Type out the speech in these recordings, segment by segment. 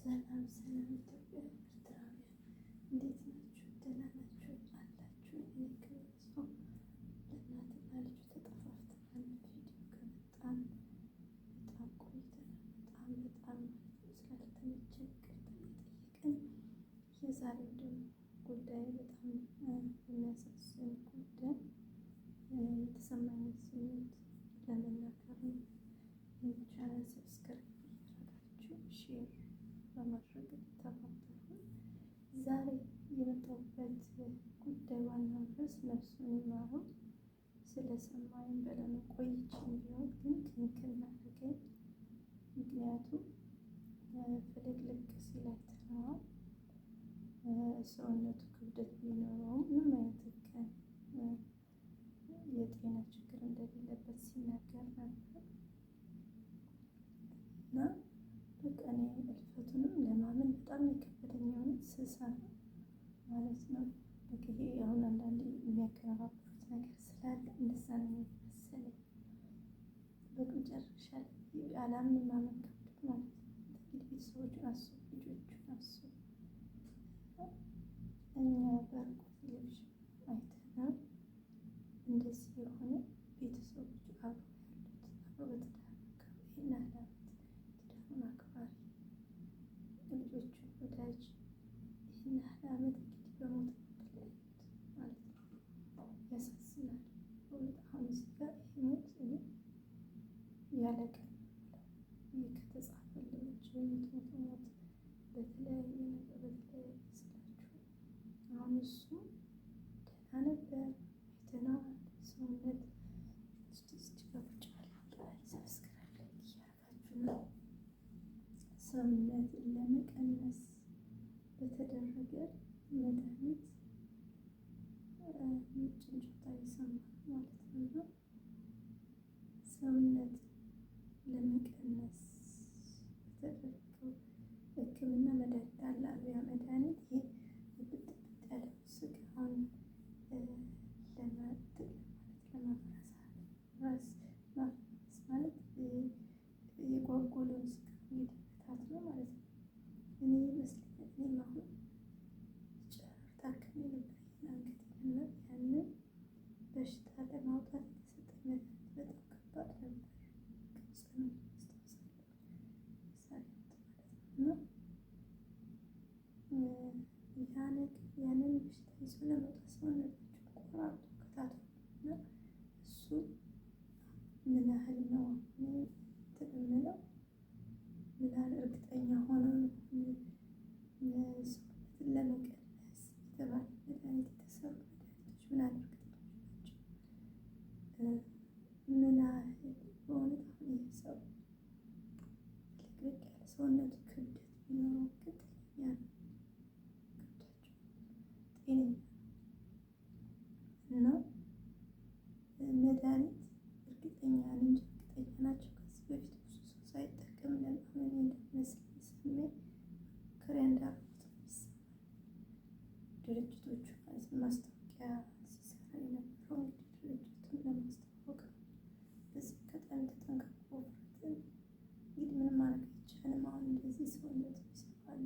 ሰላም ሰላም ኢትዮጵያ ኤርትራውያን እንዴት ናችሁ? ደህና ናችሁ አላችሁ? እኔ ከሰው ለእናትና ልጁ ተጠፋፍተናል። ቪዲዮ ከመጣን በጣም ቆይተናል። በጣም ስላልተመቸን ይቅርታ እየጠየቅን የዛሬው ደግሞ ጉዳይ በጣም የሚያሳዝን ጉዳይ የተሰማኝ ስሜት ለመናገር ነው። ቻናል ሰብስክራይብ እያደረጋችሁ ሼር በማድረግ ተባበሩ። ዛሬ የመጣሁበት ጉዳይ ዋናው ርዕስ ነፍሱን ይማረው ስለሰማኝ በለምን ቆይቼም ቢሆን ግን ክንክን አደረገኝ። ምክንያቱም ፍልቅልቅ ሲል አይተነዋል። ሰውነቱ ክብደት ቢኖረውም ምንም አይነት የጤና ችግር እንደሌለበት ሲናገር ነበር እና በቃ እኔ እልፈቱንም ለማመን በጣም የከበደኝ የሆነ ስሰማ ማለት ነው። በቃ ይሄ አሁን አንዳንዴ የሚያቀነባብሩት ነገር ስላለ እንደዛ ነው የሚመስለኝ። በመጨረሻ ላይ አላምንም ማመን ከብዶኝ ማለት ነው። እንግዲህ ቤተሰቦቹን አስቡ፣ ልጆቹን አስቡ። እኛ በርቁ ቴሌቪዥን አይተናል እንደዚህ የሆነ ቤተሰቦቹ አብረው ያሉት አብረው በትዳር አካባቢ ትዳሩን አክባሪ ልጆቹን ወዳጅ ይህን ያህል ዓመት እንግዲህ በሞት መለያየት ማለት ነው። ያሳዝናል በእውነት። አሁን እዚህ ጋር ይሄ ሞት ያለ ቀን ይህ ከተጻፈልን ውጭ የምትሞት ሞት በተለያየ ነገር በተለያየ ስላችሁ አሁን እሱ ደህና ነበር አይተነዋል። ሰውነት ውስጥ ገብቻል ሰብስክራይብ እያደረጋችሁ ነው። ሰውነትን ለመቀነስ በተደረገ መድኃኒት ጭንጭታ ይሰማል ማለት ነው። ሰውነት ለመቀነስ በተደረገው ሕክምና መድኃኒት አለ። ያ መድኃኒት ይሄ ብጥብጥ ያለው ስጋውን ራስ ማፍረስ ማለት የጓጎለውን ስጋ እንዲበታት ነው ማለት ነው። እኔ ይመስለኛል እኔም አሁን ጨረር ታክሜ ነበር አንገቴንና ያንን በሽታ ለማውጣት የተሰጠኝ መድኃኒት በጣም ከባድ ነበር። ጽኑ አስታውሳለሁ ማለት ነው። እና ያንን በሽታ ይዞ ለመውጣት ሰውነታቸውን ቆራርጦ ከታትፎና እሱ ምን ያህል ነው የምለው ምን ያህል እርግጠኛ ሆነው ሰውነትን ለመቀነስ የተባለ መድኃኒት የተሰሩ መድኃኒቶች ምን ያህል እርግጠኞች ናቸው? ምን ያህል በእውነት አሁን ይህ ሰው ልቅልቅ ያለ ሰውነቱ ክብደት ቢኖረው ግን ጤነኛ ነው። ጤነኛ እና መድኃኒት እርግጠኛ ነኝ እንጂ እርግጠኛ ናቸው። ከዚህ በፊት ብዙ ሰው ሳይጠቀም ለማመን እንደሚመስለኝ ስሜት ክሪያ እንዳደረጉት ነው የሚሰማኝ። ድርጅቶቹ ማለት ማስታወቂያ ሲሰራ የነበረው እንግዲህ ድርጅቱን ለማስተዋወቅ ነው። በዚህ አጋጣሚ ተጠንቀቁ። ውፍረትን እንግዲህ ምንም ማድረግ አይቻልም። አሁን እንደዚህ ሰውነት ይሰፋል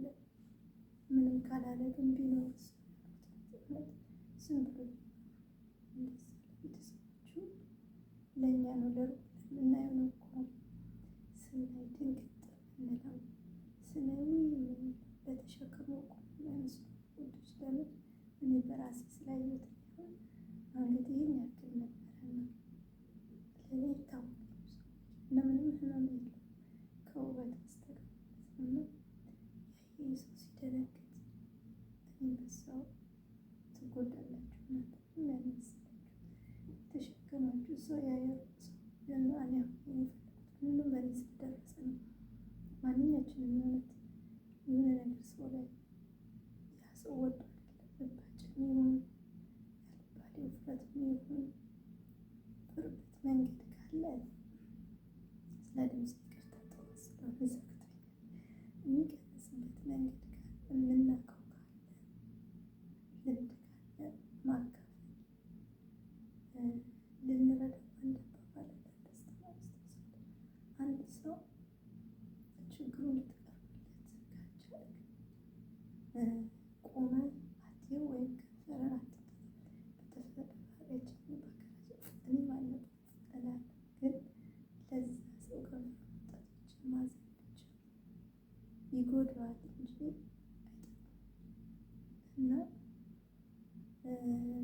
ምንም ካላለ ግን ቢኖር ዝም ብሎ እንደዛ ለቤተሰቦቹ ለእኛ ነው ለሩቅ የምናየው ነው እኮ ስናይ ድንግጥ የምንለው ስናይ በተሸከመው እኮ የሚያነሱ ወንዶች ለምን እኔ በራሴ ስላየሁት ቢሆን አንገቴ ይህን ያክል ነበረ ነው ለእኔ ይታወቃሉ ሰዎች እና ምንም ህመም የለውም ከውበት በስተቀር እና ያየ ሰው ሲደነግጥ እኔ በዛው ትጎዳላችሁ እናንተ የሚያስመስላችሁ የተሸከማችሁ ሰው ያየው ሰው ግን እኔ የሚፈልጉት ሁሉም በእኔ ስለደረሰ ነው። ማንኛችንም የሆነ ነገር ሰው ላይ ያ ሰው ወዶ አይደለም ልባችን ይሁን ያልባሌ ውፍረት ይሁን ፍርበት መንገድ ካለ ስለ ድምፅ ይቅርታ ጥሩ ስለሆነ ዘግቶኛል። የሚቀንስበት መንገድ ካለ የምናውቀው ካለ ልምድ ካለ ማካፈል ልንረዳ አንደባባል አስተማሪ አንድ ሰው ችግሩን ልትቀርብለት ቆመ አትየው ወይም ከንፈርን አትጠጣ በተፈጥሯችን በሀገራችን እኔ ማለት እላለሁ። ግን ለዛ ሰው ከንፈር መጠጦችን ማዘን ብቻ ይጎዳዋል እንጂ አይጠቅምም። እና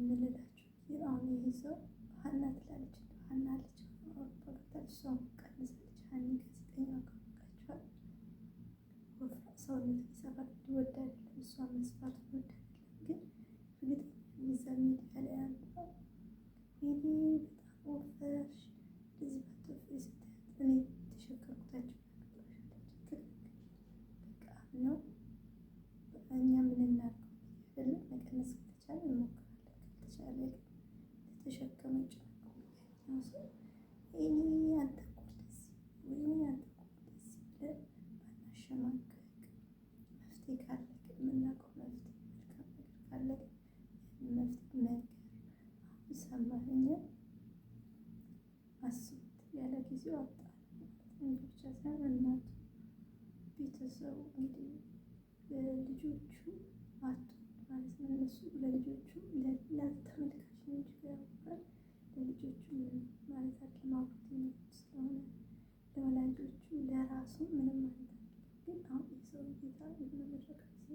ምልላችሁ አሁን ይሄ ሰው ሀና ትላለች ሀና ልጅ አውርታለች ሰው ቀንሳለች ሀኒ ጋዜጠኛ ካወቃችኋል ሰውነት ይሰፋል ወድ አይደለም እሷ መስፋት ወድ አይደለም። ግን እርግጠኛ እዛ ሚዲያ ላይ ያለው ይሄ በጣም ወፈርሽ እንደዚህ ባትወፍሪ ስታያት እኔ ተሸከምኩታቸው በቃ ነው። እኛ ምን እናድርገው አይደለም መቀነስ ከተቻለ እንሞክራለን። ካልተቻለ ግን ለተሸከመች ነው ሰው ወይኔ አንተ እኮ እንደዚህ ወይኔ አንተ እኮ እንደዚህ ብለን ባናሸማቀቅ መፍትሄ ካለ ግን የምናውቀው መፍትሄ መልካም ነገር ካለ ግን መፍትሄ ነገር አሁን ሰማኸኝ አስቡት ያለ ጊዜው አጣ ማለት ብቻ ሳይሆን እናቱ ቤተሰቡ እንግዲህ ልጆቹ አጡ ማለት ነው። እነሱ ለልጆቹ ለተመልካች ነው እንጂ ያውቃል ለልጆቹ ማለት አለማውራት የሚሉት ስለሆነ ለወላጆቹ ለራሱ ምንም ማለት አይደለም። ግን አሁን የሰው ጌታ የመመረቅ ጊዜ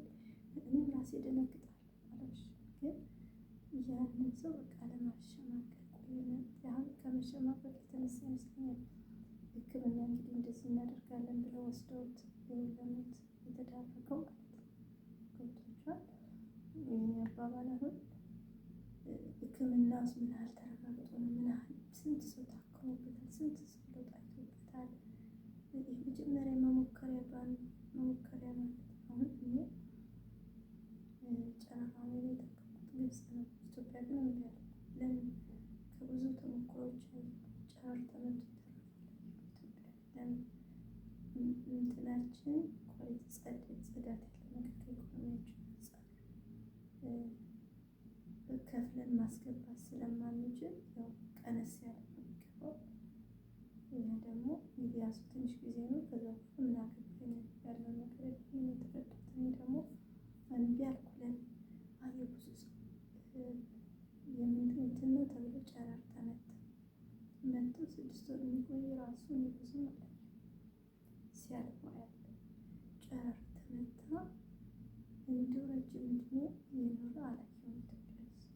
እኔም ራሴ ደነግጣለሁ አላሽ ግን ያንን ሰው በቃ ለማሸማቀቅ አሁን ከመሸማቀቅ የተነሳ ይመስለኛል ሕክምና እንግዲህ እንደዚህ እናደርጋለን ብለው ወስደውት ለሞት የተዳረገው ማለት ነው። ገብቷችኋል? አባባል አሁን ሕክምናውስ ምን ያህል ተረጋግጦ ነው? ምን ያህል ስንት ሰው ታክሞበታል? ስንት ሰው ለውጥ አይቶበታል? የመጀመሪያ መሞከሪያ ማለት አሁን እኔ ጨረቃ ላይ የተጠቀምኩት ግብጽ ነው። ኢትዮጵያ ግን እምቢ አለ። ለምን? ከብዙ ተሞክሮች ጨረር ተመቶ ይተርፋል። ኢትዮጵያ ለምን እንትናችን ኳሊቲ ጽዳት ያለ ነገር ከኢኮኖሚያችን አንፃር ከፍለን ማስገባት ስለማንችል ያው ቀነስ ያለ ነው የሚገባው። ይሄ ደግሞ እንግዲህ ያሱ ትንሽ ጊዜ ነው። ከዛ ምን አገባኝ ያለው ነገር የተረዳሁት እኔ ደግሞ እምቢ አልኩ። ለምን አየሁ ብዙ ሰው እንትን ነው ተብሎ ጨረር ተመታ መቶ 6 ወር የሚቆይ ራሱ እኔ ብዙ ማለት ነው ሲያልፍ ያለ ጨረር ተመታ እንዲሁ ረጅም እድሜ የኖረ አላየሁም ኢትዮጵያ ውስጥ።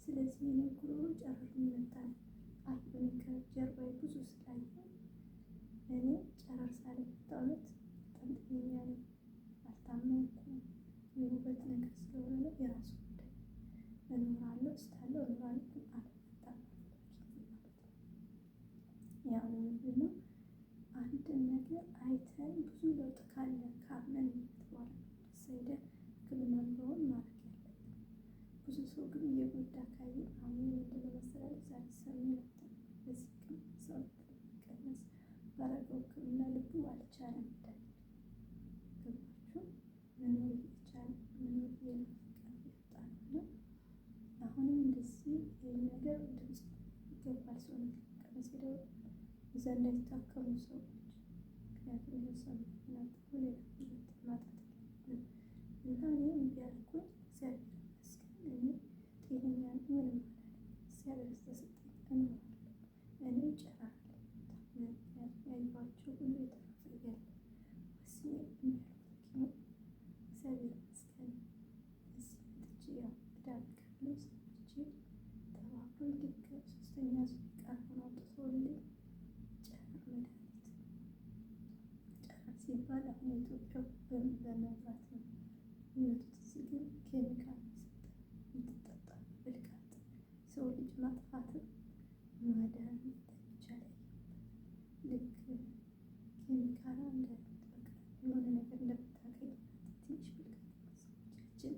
ስለዚህ እኔ ጉሮሮ ጨረር ይመታል አሁን ከጀርባዬ ብዙ ስላየሁ እኔ ጨረር ሳልመታ እውነት በጣም ጤነኛ ነኝ። አልታመምኩም። የውበት ነገር ስለሆነ ነው የራሱ ጉዳይ እኖራለሁ እስካለሁ እኖራለሁ ግን አልመታም ማለት ነው። ያው ምንድን ነው አንድን ነገር አይተን ብዙ ለውጥ ካለ ካመንበት በኋላ ደስ ሄደን ሕክምና ቢሆን ማድረግ ያለብን። ብዙ ሰው ግን እየጎዳ ካየ አሁን ምንድን ነው መሰለኝ ዛሬ ሰሚ ነበር በዚህ ግን ሰው ለመቀነስ ባረገው ሕክምና ልቡ አልቻለም ይላል። ገባችሁ? መኖር እየቻለ መኖር እየናፈቀ ይወጣልና አሁንም እንደዚህ ይህ ነገር ድምጽ ይገባል። ሰውነት ለመቀነስ ሄደው እዛ እንዳይታከሙ ሰዎች ምክንያቱም የሰውነት ናጥፎ ሌላ ማጣት የለብንም እና እኔ እምቢ አልኩኝ። እግዚአብሔር ይመስገን እኔ ጤነኛ ነኝ። ምንም አላለም። እግዚአብሔር ስለሰጠኝ እኖራለሁ። እኔ ጨረር አልመታም። ምክንያቱም ያየኋቸው ሁሉ የተረፈ እያለ ወስኜ እምቢ አልኩኝ። እግዚአብሔር ይመስገን እዚህ መጥቼ ያው ዕዳ ብከፍልም ሰዎቼ ተባብረው ድጋሚ 3ኛ ዙር ቀርቦ አውጥተውልኝ ጨረር መድኃኒት ጨረር ሲባል አሁን የኢትዮጵያ በመብራት ነው የሚመጡት። እዚህ ግን ኬሚካል የምትጠጣ ብልቃጥ ሰው ልጅ ማጥፋትም ማዳን ይቻላል። ልክ ኬሚካል እንደምትበቃ የሆነ ነገር እንደምታገኝ ትንሽ ብልቃጥ ሰዎቻችን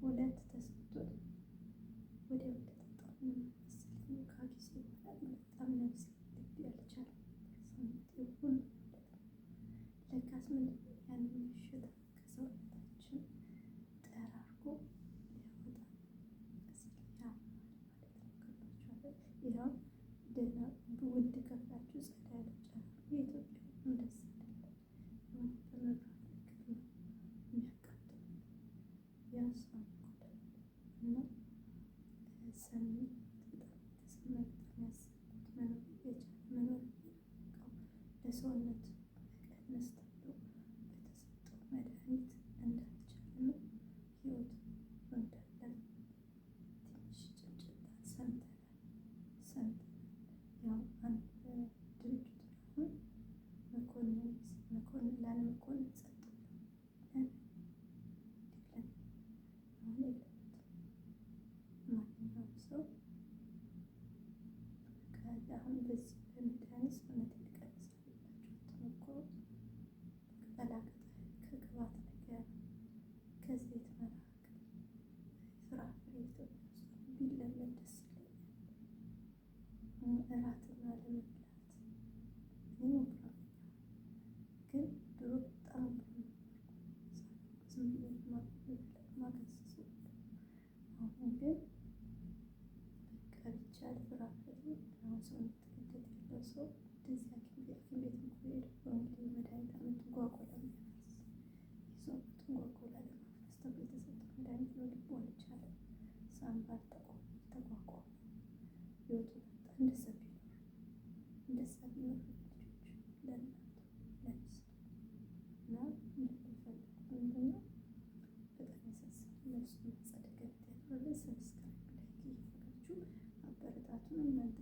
ሁለት ተሰጥቶን ወዲያው እንደጠጣሁ መሰለኝ ከጊዜ በኋላ በጣም ነፍሴ ልብ ያልቻለ ሰውነቴ ሁሉ ማለት ነው። ለካስ ምንድን ነው ያንን በሽታ ከሰውነታችን ጠራርጎ ሊያወጣ ያማል ማለት ነው። ገባችኋል? ይኸው ደህና ውድ ከፍላችሁ ጸዳ ያለ ጨረር የኢትዮጵያ እንደዛ አይደለም። የሆነ በመብራት ነገር ነው እኮ ነው ጸጥ ብለው አይደለም አሁን የለበትም። ማንኛውም ሰው አሁን በዚህ በመድኃኒት ሰውነት ሊቀንስ አለባቸው ተሞክሮ ቅጠላቅጠል ከቅባት ነገር ከዘይት መራቅ ፍራፍሬ ኢትዮጵያ ውስጥ ቢለመድ ደስ ይለኛል። እራትና ለመብላት እኔ ወፍራም ግን ድሮ በጣም ወፍራም ነበርኩ። ዝም ብዬ ማገዝዝ አሁን ግን በቃ ቢቻል ፍራፍሬ አሁን ሰውነት ክብደት ያለው ሰው እንደዚህ ሐኪም ቤት እንኳን ሄዶ እንግዲህ መድኃኒት አመጡ ጓጉላ የሚያፈርስ የሰውነቱን ጓጉላ ለማፍረስ ተብሎ የተሰጠው መድኃኒት ነው። ሊሆን ይቻላል ሳምባር ተቋቋመ ህይወቱ መጣ። እንደዛ ቢኖር ልጆች ለእናቱ ለሚስቱ እና እንደሚፈልጉ ምንድነው በጣም ያሳስባል። ነፍሱን ያጸድቅለት ያኖረልን። ሰብስክራይብ ላይክ እያደረጋችሁ አበረታቱን እናንተ